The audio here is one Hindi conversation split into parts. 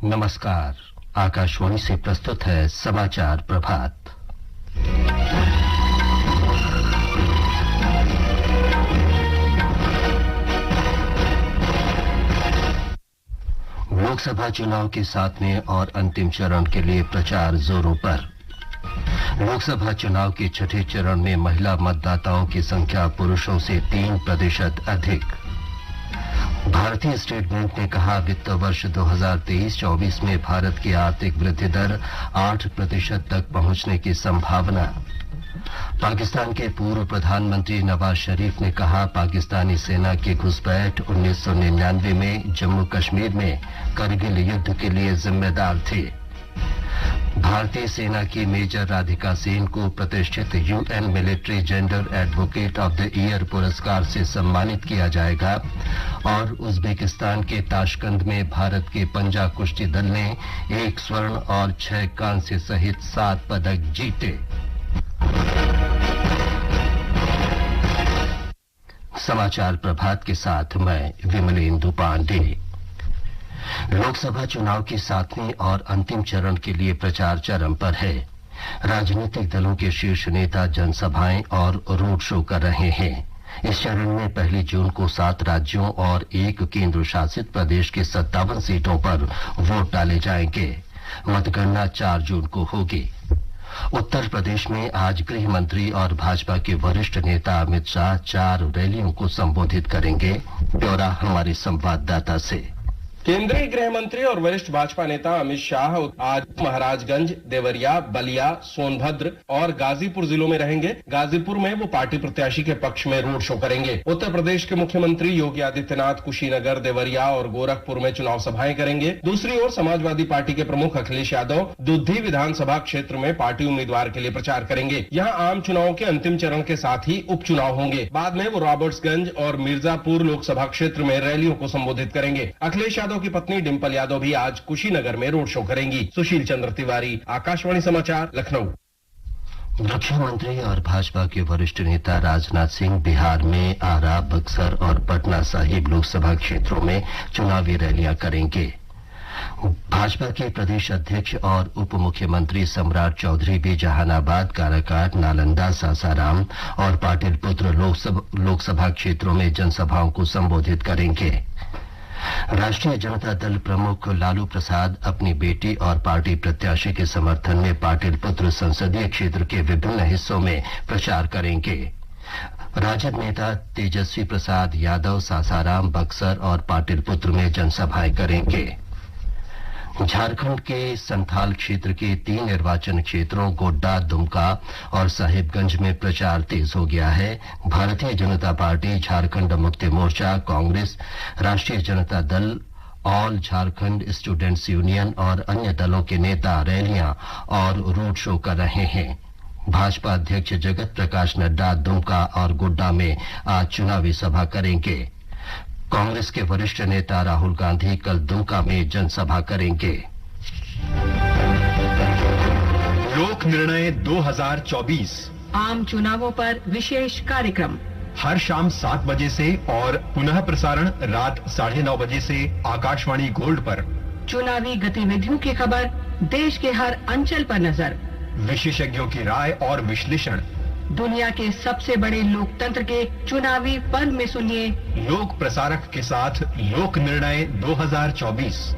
नमस्कार। आकाशवाणी से प्रस्तुत है समाचार प्रभात। लोकसभा चुनाव के 7वें और अंतिम चरण के लिए प्रचार जोरों पर। लोकसभा चुनाव के छठे चरण में महिला मतदाताओं की संख्या पुरुषों से 3% अधिक। भारतीय स्टेट बैंक ने कहा, वित्त वर्ष 2023-24 में भारत की आर्थिक वृद्धि दर 8% तक पहुंचने की संभावना। पाकिस्तान के पूर्व प्रधानमंत्री नवाज शरीफ ने कहा, पाकिस्तानी सेना की घुसपैठ 1999 में जम्मू कश्मीर में करगिल युद्ध के लिए जिम्मेदार थे। भारतीय सेना की मेजर राधिका सेन को प्रतिष्ठित UN military gender advocate of the year पुरस्कार से सम्मानित किया जाएगा। और उज्बेकिस्तान के ताशकंद में भारत के पंजा कुश्ती दल ने 1 स्वर्ण और 6 कांस्य सहित 7 पदक जीते। समाचार प्रभात के साथ मैं विमलेंदु पांडे। लोकसभा चुनाव के 7वें और अंतिम चरण के लिए प्रचार चरम पर है। राजनीतिक दलों के शीर्ष नेता जनसभाएं और रोड शो कर रहे हैं। इस चरण में 1 जून को 7 राज्यों और 1 केंद्र शासित प्रदेश के 57 सीटों पर वोट डाले जाएंगे। मतगणना 4 जून को होगी। उत्तर प्रदेश में आज गृह मंत्री और भाजपा के वरिष्ठ नेता अमित शाह 4 रैलियों को संबोधित करेंगे। ब्यौरा हमारे संवाददाता से। केंद्रीय गृह मंत्री और वरिष्ठ भाजपा नेता अमित शाह आज महाराजगंज, देवरिया, बलिया, सोनभद्र और गाजीपुर जिलों में रहेंगे। गाजीपुर में वो पार्टी प्रत्याशी के पक्ष में रोड शो करेंगे। उत्तर प्रदेश के मुख्यमंत्री योगी आदित्यनाथ कुशीनगर, देवरिया और गोरखपुर में चुनाव सभाएं करेंगे। दूसरी ओर समाजवादी पार्टी के प्रमुख अखिलेश यादव दुद्धी विधानसभा क्षेत्र में पार्टी उम्मीदवार के लिए प्रचार करेंगे। यहाँ आम चुनाव के अंतिम चरण के साथ ही उपचुनाव होंगे। बाद में वो रॉबर्ट्सगंज और मिर्जापुर लोकसभा क्षेत्र में रैलियों को संबोधित करेंगे। अखिलेश यादव की पत्नी डिंपल यादव भी आज कुशीनगर में रोड शो करेंगी। सुशील चंद्र तिवारी, आकाशवाणी समाचार, लखनऊ। रक्षा मंत्री और भाजपा के वरिष्ठ नेता राजनाथ सिंह बिहार में आरा, बक्सर और पटना साहिब लोकसभा क्षेत्रों में चुनावी रैलियां करेंगे। भाजपा के प्रदेश अध्यक्ष और उप मुख्यमंत्री सम्राट चौधरी भी जहानाबाद, काराकाट, नालंदा, सासाराम और पाटिलपुत्र लोकसभा क्षेत्रों में जनसभाओं को संबोधित करेंगे। राष्ट्रीय जनता दल प्रमुख लालू प्रसाद अपनी बेटी और पार्टी प्रत्याशी के समर्थन में पाटिलपुत्र संसदीय क्षेत्र के विभिन्न हिस्सों में प्रचार करेंगे। राजद नेता तेजस्वी प्रसाद यादव सासाराम, बक्सर और पाटिलपुत्र में जनसभाएं करेंगे। झारखंड के संथाल क्षेत्र के 3 निर्वाचन क्षेत्रों गोड्डा, दुमका और साहिबगंज में प्रचार तेज हो गया है। भारतीय जनता पार्टी, झारखंड मुक्ति मोर्चा, कांग्रेस, राष्ट्रीय Janata Dal, all Jharkhand students union और अन्य दलों के नेता रैलियां और रोड शो कर रहे हैं। भाजपा अध्यक्ष जगत प्रकाश नड्डा दुमका और गोड्डा में आज चुनावी सभा करेंगे। कांग्रेस के वरिष्ठ नेता राहुल गांधी कल दुमका में जनसभा करेंगे। लोक निर्णय 2024 आम चुनावों पर विशेष कार्यक्रम हर शाम 7 बजे से और पुनः प्रसारण रात 9:30 बजे से आकाशवाणी गोल्ड पर। चुनावी गतिविधियों की खबर, देश के हर अंचल पर नजर, विशेषज्ञों की राय और विश्लेषण। दुनिया के सबसे बड़े लोकतंत्र के चुनावी पर्व में सुनिए लोक प्रसारक के साथ लोक निर्णय 2024।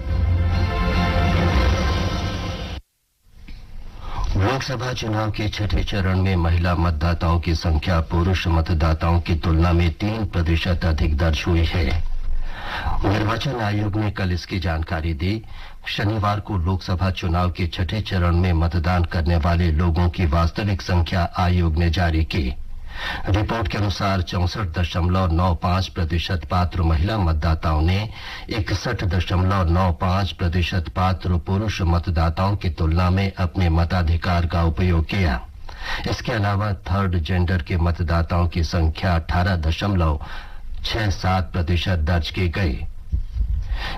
लोकसभा चुनाव के छठे चरण में महिला मतदाताओं की संख्या पुरुष मतदाताओं की तुलना में 3% अधिक दर्ज हुई है। निर्वाचन आयोग ने कल इसकी जानकारी दी। शनिवार को लोकसभा चुनाव के छठे चरण में मतदान करने वाले लोगों की वास्तविक संख्या आयोग ने जारी की। रिपोर्ट के अनुसार 64.95% पात्र महिला मतदाताओं ने 61.95% पात्र पुरुष मतदाताओं की तुलना में अपने मताधिकार का उपयोग किया। इसके अलावा थर्ड जेंडर के मतदाताओं की संख्या 18.67% दर्ज की गई।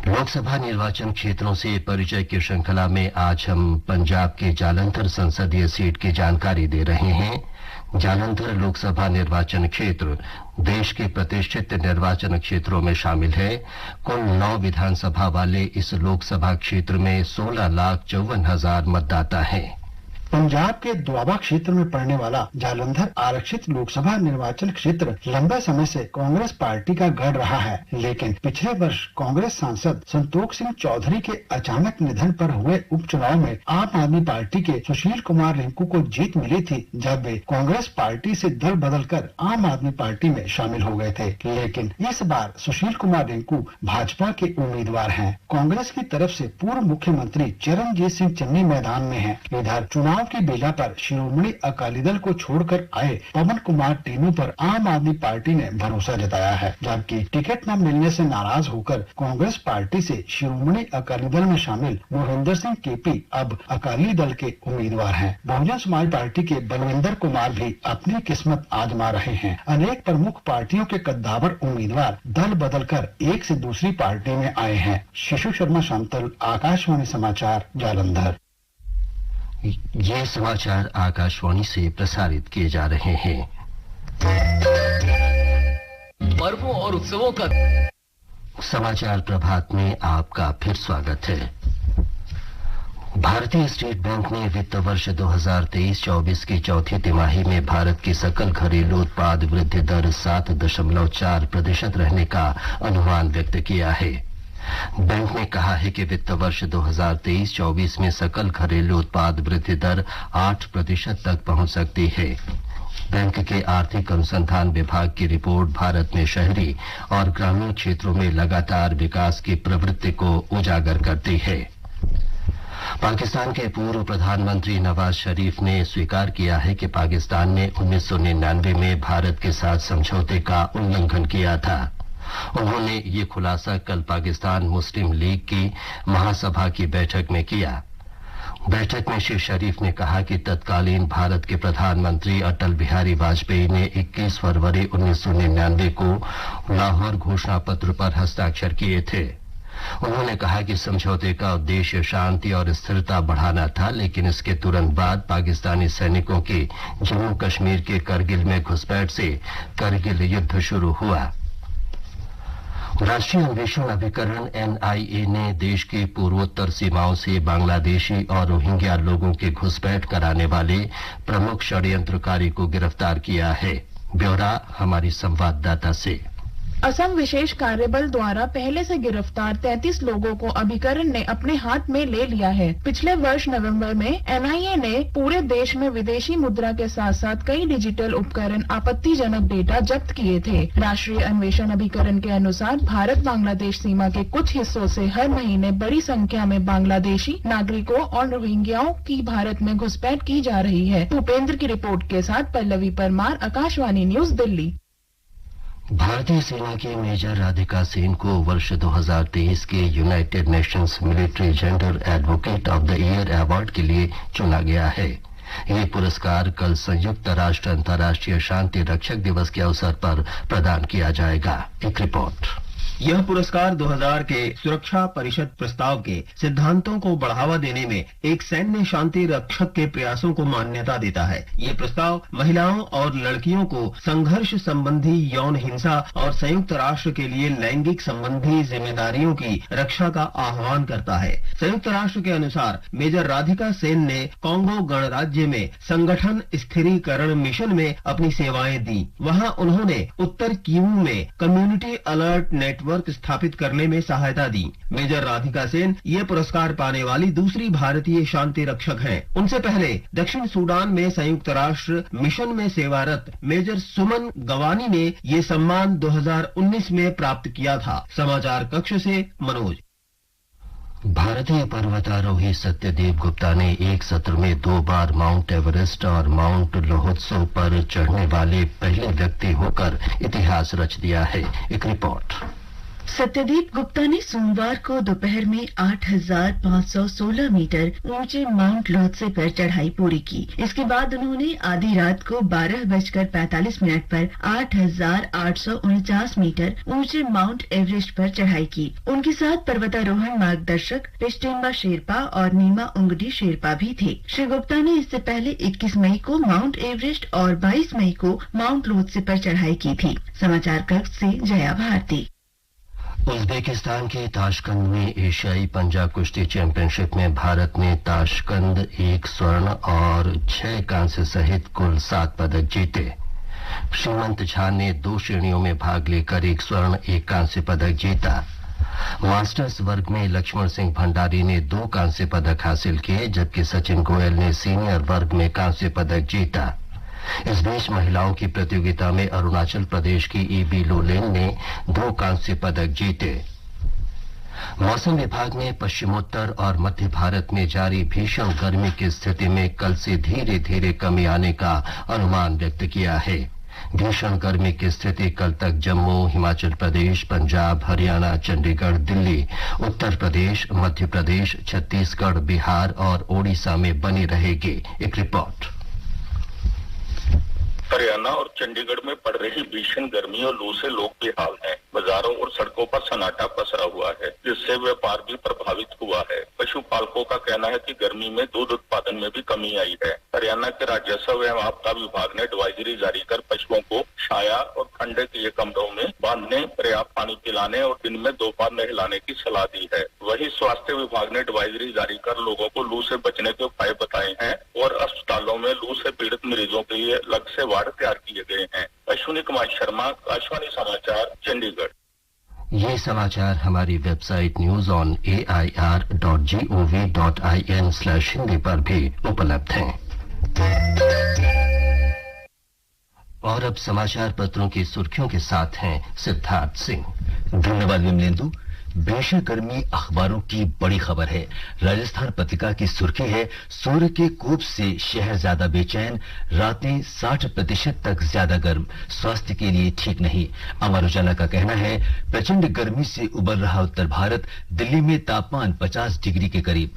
लोकसभा निर्वाचन क्षेत्रों से परिचय की श्रृंखला में आज हम पंजाब के जालंधर संसदीय सीट की जानकारी दे रहे हैं। जालंधर लोकसभा निर्वाचन क्षेत्र देश के प्रतिष्ठित निर्वाचन क्षेत्रों में शामिल है। कुल 9 विधानसभा वाले इस लोकसभा क्षेत्र में 16,54,000 मतदाता हैं। पंजाब के दोआबा क्षेत्र में पड़ने वाला जालंधर आरक्षित लोकसभा निर्वाचन क्षेत्र लंबे समय से कांग्रेस पार्टी का गढ़ रहा है, लेकिन पिछले वर्ष कांग्रेस सांसद संतोख सिंह चौधरी के अचानक निधन पर हुए उपचुनाव में आम आदमी पार्टी के सुशील कुमार रिंकू को जीत मिली थी, जब वे कांग्रेस पार्टी से दल बदलकर आम आदमी पार्टी में शामिल हो गए थे। लेकिन इस बार सुशील कुमार रिंकू भाजपा के उम्मीदवार हैं। कांग्रेस की तरफ से पूर्व मुख्यमंत्री चरणजीत सिंह चन्नी मैदान में हैं। इधर चुनाव की बेला पर शिरोमणि अकाली दल को छोड़कर आए पवन कुमार टीनू पर आम आदमी पार्टी ने भरोसा जताया है, जबकि टिकट न मिलने से नाराज होकर कांग्रेस पार्टी से शिरोमणि अकाली दल में शामिल मोहिंदर सिंह केपी अब अकाली दल के उम्मीदवार हैं। बहुजन समाज पार्टी के बलविंदर कुमार भी अपनी किस्मत आजमा रहे हैं। अनेक प्रमुख पार्टियों के कद्दावर उम्मीदवार दल बदलकर एक से दूसरी पार्टी में आए हैं। शिशु शर्मा शांतल, आकाशवाणी समाचार, जालंधर। ये समाचार आकाशवाणी से प्रसारित किए जा रहे हैं। पर्वों और उत्सवों का समाचार प्रभात में आपका फिर स्वागत है। भारतीय स्टेट बैंक ने वित्त वर्ष 2023-24 की चौथी तिमाही में भारत की सकल घरेलू उत्पाद वृद्धि दर 7.4% रहने का अनुमान व्यक्त किया है। बैंक ने कहा है कि वित्त वर्ष 2023-24 में सकल घरेलू उत्पाद वृद्धि दर 8% तक पहुंच सकती है। बैंक के आर्थिक अनुसंधान विभाग की रिपोर्ट भारत में शहरी और ग्रामीण क्षेत्रों में लगातार विकास की प्रवृत्ति को उजागर करती है। पाकिस्तान के पूर्व प्रधानमंत्री नवाज शरीफ ने स्वीकार किया है कि पाकिस्तान ने 1999 में भारत के साथ समझौते का उल्लंघन किया था। उन्होंने ये खुलासा कल पाकिस्तान मुस्लिम लीग की महासभा की बैठक में किया। बैठक में श्री शरीफ ने कहा कि तत्कालीन भारत के प्रधानमंत्री अटल बिहारी वाजपेयी ने 21 फरवरी 1999 को लाहौर घोषणा पत्र पर हस्ताक्षर किए थे। उन्होंने कहा कि समझौते का उद्देश्य शांति और स्थिरता बढ़ाना था, लेकिन इसके तुरंत बाद पाकिस्तानी सैनिकों की जम्मू कश्मीर के करगिल में घुसपैठ से करगिल युद्ध शुरू हुआ। राष्ट्रीय अन्वेषण अभिकरण एनआईए ने देश की पूर्वोत्तर सीमाओं से बांग्लादेशी और रोहिंग्या लोगों के घुसपैठ कराने वाले प्रमुख षड्यंत्रकारी को गिरफ्तार किया है। ब्यौरा हमारी संवाददाता से। असम विशेष कार्यबल द्वारा पहले से गिरफ्तार 33 लोगों को अभिकरण ने अपने हाथ में ले लिया है। पिछले वर्ष नवंबर में एनआईए ने पूरे देश में विदेशी मुद्रा के साथ साथ कई डिजिटल उपकरण आपत्तिजनक डेटा जब्त किए थे। राष्ट्रीय अन्वेषण अभिकरण के अनुसार भारत बांग्लादेश सीमा के कुछ हिस्सों से हर महीने बड़ी संख्या में बांग्लादेशी नागरिकों और रोहिंग्याओं की भारत में घुसपैठ की जा रही है। भूपेंद्र की रिपोर्ट के साथ पल्लवी परमार, आकाशवाणी न्यूज, दिल्ली। भारतीय सेना की मेजर राधिका सेन को वर्ष 2023 के United Nations military gender advocate of the year award के लिए चुना गया है। ये पुरस्कार कल संयुक्त राष्ट्र अंतर्राष्ट्रीय शांति रक्षक दिवस के अवसर पर प्रदान किया जाएगा। एक रिपोर्ट। यह पुरस्कार 2000 के सुरक्षा परिषद प्रस्ताव के सिद्धांतों को बढ़ावा देने में एक सैन्य शांति रक्षक के प्रयासों को मान्यता देता है। ये प्रस्ताव महिलाओं और लड़कियों को संघर्ष संबंधी यौन हिंसा और संयुक्त राष्ट्र के लिए लैंगिक संबंधी जिम्मेदारियों की रक्षा का आह्वान करता है। संयुक्त राष्ट्र के अनुसार मेजर राधिका सेन ने कांगो गणराज्य में संगठन स्थिरीकरण मिशन में अपनी सेवाएं दी। वहां उन्होंने उत्तर किवू में कम्युनिटी अलर्ट नेटवर्क स्थापित करने में सहायता दी। मेजर राधिका सेन ये पुरस्कार पाने वाली दूसरी भारतीय शांति रक्षक हैं। उनसे पहले दक्षिण सूडान में संयुक्त राष्ट्र मिशन में सेवारत मेजर सुमन गवानी ने ये सम्मान 2019 में प्राप्त किया था। समाचार कक्ष से मनोज। भारतीय पर्वतारोही सत्यदेव गुप्ता ने एक सत्र में 2 बार माउंट एवरेस्ट और माउंट लोहोत्सव पर चढ़ने वाले पहले व्यक्ति होकर इतिहास रच दिया है। एक रिपोर्ट। सत्यदीप गुप्ता ने सोमवार को दोपहर में 8,516 मीटर ऊंचे माउंट लोत्से पर चढ़ाई पूरी की। इसके बाद उन्होंने आधी रात को 12:45 पर 8,849 मीटर ऊंचे माउंट एवरेस्ट पर चढ़ाई की। उनके साथ पर्वतारोहण मार्गदर्शक रिश्टेम्बा शेरपा और नीमा उंगडी शेरपा भी थे। श्री गुप्ता ने इससे पहले 21 मई को माउंट एवरेस्ट और 22 मई को माउंट लोत्से पर चढ़ाई की थी। समाचार कक्ष से जया भारती। उज्बेकिस्तान के ताशकंद में एशियाई पंजा कुश्ती चैंपियनशिप में भारत ने ताशकंद 1 स्वर्ण और 6 कांस्य सहित कुल 7 पदक जीते। श्रीमंत झा ने 2 श्रेणियों में भाग लेकर 1 स्वर्ण 1 कांस्य पदक जीता। मास्टर्स वर्ग में लक्ष्मण सिंह भंडारी ने 2 कांस्य पदक हासिल किए, जबकि सचिन गोयल ने सीनियर वर्ग में कांस्य पदक जीता। इस बीच महिलाओं की प्रतियोगिता में अरुणाचल प्रदेश की ईबी लोलेन ने 2 कांस्य पदक जीते। मौसम विभाग ने पश्चिमोत्तर और मध्य भारत में जारी भीषण गर्मी की स्थिति में कल से धीरे धीरे कमी आने का अनुमान व्यक्त किया है। भीषण गर्मी की स्थिति कल तक जम्मू, हिमाचल प्रदेश, पंजाब, हरियाणा, चंडीगढ़, दिल्ली, उत्तर प्रदेश, मध्य प्रदेश, छत्तीसगढ़, बिहार और ओडिशा में बनी रहेगी। एक रिपोर्ट। हरियाणा और चंडीगढ़ में पड़ रही भीषण गर्मी और लू से लोग बेहाल हैं। बाजारों और सड़कों पर सन्नाटा पसरा हुआ है, जिससे व्यापार भी प्रभावित हुआ है। पशुपालकों का कहना है कि गर्मी में दूध उत्पादन में भी कमी आई है। हरियाणा के राजस्व एवं आपदा विभाग ने एडवाइजरी जारी कर पशुओं को छाया और ठंडे के कमरों में बांधने, पर्याप्त पानी पिलाने और दिन में 2 बार नहलाने की सलाह दी है। वहीं स्वास्थ्य विभाग ने एडवाइजरी जारी कर लोगों को लू से बचने के उपाय बताए हैं और अस्पतालों में लू से पीड़ित मरीजों के लिए अलग से वार्ड तैयार किए गए हैं। अश्विनी कुमार शर्मा, आकाशवाणी समाचार, चंडीगढ़। ये समाचार हमारी वेबसाइट newsonair.gov.in/hindi पर भी उपलब्ध हैं। और अब समाचार पत्रों की सुर्खियों के साथ हैं सिद्धार्थ सिंह। धन्यवाद विमलेंदु। भीषण गर्मी अखबारों की बड़ी खबर है। राजस्थान पत्रिका की सुर्खी है, सूर्य के कोप से शहर ज्यादा बेचैन, रातें 60% तक ज्यादा गर्म, स्वास्थ्य के लिए ठीक नहीं। अमर उजाला का कहना है, प्रचंड गर्मी से उबर रहा उत्तर भारत, दिल्ली में तापमान 50 डिग्री के करीब।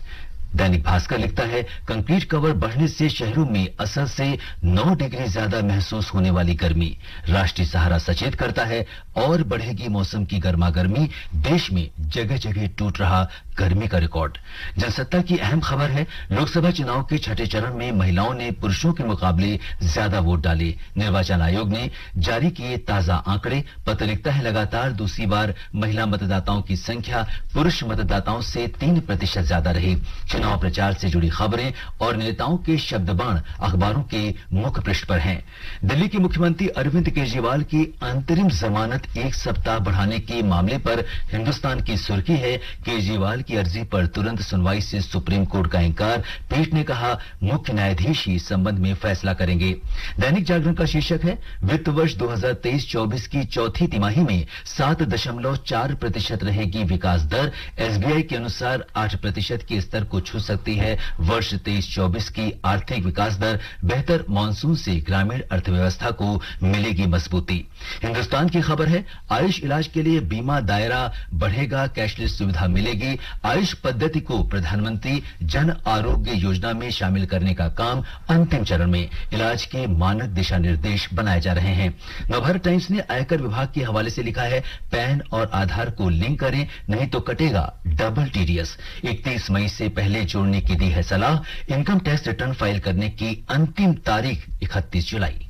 दैनिक भास्कर लिखता है, कंक्रीट कवर बढ़ने से शहरों में असर से 9 डिग्री ज्यादा महसूस होने वाली गर्मी। राष्ट्रीय सहारा सचेत करता है, और बढ़ेगी मौसम की गर्मागर्मी, देश में जगह जगह टूट रहा गर्मी का रिकॉर्ड। जनसत्ता की अहम खबर है, लोकसभा चुनाव के 6ठे चरण में महिलाओं ने पुरुषों के मुकाबले ज्यादा वोट डाले। निर्वाचन आयोग ने जारी किए ताजा आंकड़े। पत्र लिखता है, लगातार दूसरी बार महिला मतदाताओं की संख्या पुरुष मतदाताओं से 3% ज्यादा रही। चुनाव प्रचार से जुड़ी खबरें और नेताओं के शब्दबाण अखबारों के मुख्य पृष्ठ पर हैं। दिल्ली के मुख्यमंत्री अरविंद केजरीवाल की अंतरिम जमानत 1 सप्ताह बढ़ाने के मामले पर हिंदुस्तान की सुर्खी है, केजरीवाल की अर्जी पर तुरंत सुनवाई से सुप्रीम कोर्ट का इंकार। पीठ ने कहा, मुख्य न्यायाधीश ही इस संबंध में फैसला करेंगे। दैनिक जागरण का शीर्षक है, वित्त वर्ष 2023-24 की चौथी तिमाही में 7.4% रहेगी विकास दर। एसबीआई के अनुसार 8% के स्तर को छू सकती है वर्ष 23-24 की आर्थिक विकास दर। बेहतर मानसून से ग्रामीण अर्थव्यवस्था को मिलेगी मजबूती। हिंदुस्तान की खबर है, आयुष इलाज के लिए बीमा दायरा बढ़ेगा, कैशलेस सुविधा मिलेगी। आयुष पद्धति को प्रधानमंत्री जन आरोग्य योजना में शामिल करने का काम अंतिम चरण में। इलाज के मानक दिशा निर्देश बनाए जा रहे हैं। नवभारत टाइम्स ने आयकर विभाग के हवाले से लिखा है, पैन और आधार को लिंक करें, नहीं तो कटेगा डबल टीडीएस। 31 मई से पहले जोड़ने की दी है सलाह। इनकम टैक्स रिटर्न फाइल करने की अंतिम तारीख 31 जुलाई।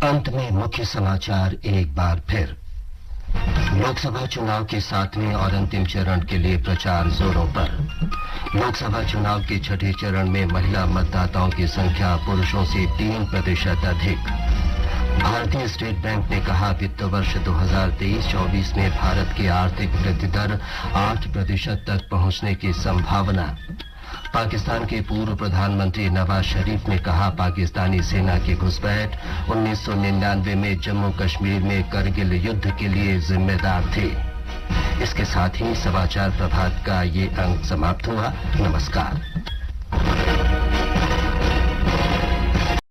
अंत में मुख्य समाचार एक बार फिर। लोकसभा चुनाव के 7वें और अंतिम चरण के लिए प्रचार जोरों पर। लोकसभा चुनाव के 6ठे चरण में महिला मतदाताओं की संख्या पुरुषों से 3% अधिक। भारतीय स्टेट बैंक ने कहा, वित्त वर्ष 2023-24 में भारत की आर्थिक वृद्धि दर 8% तक पहुंचने की संभावना। पाकिस्तान के पूर्व प्रधानमंत्री नवाज शरीफ ने कहा, पाकिस्तानी सेना की घुसपैठ 1999 में जम्मू कश्मीर में करगिल युद्ध के लिए जिम्मेदार थे। इसके साथ ही समाचार प्रभात का ये अंक समाप्त हुआ। नमस्कार।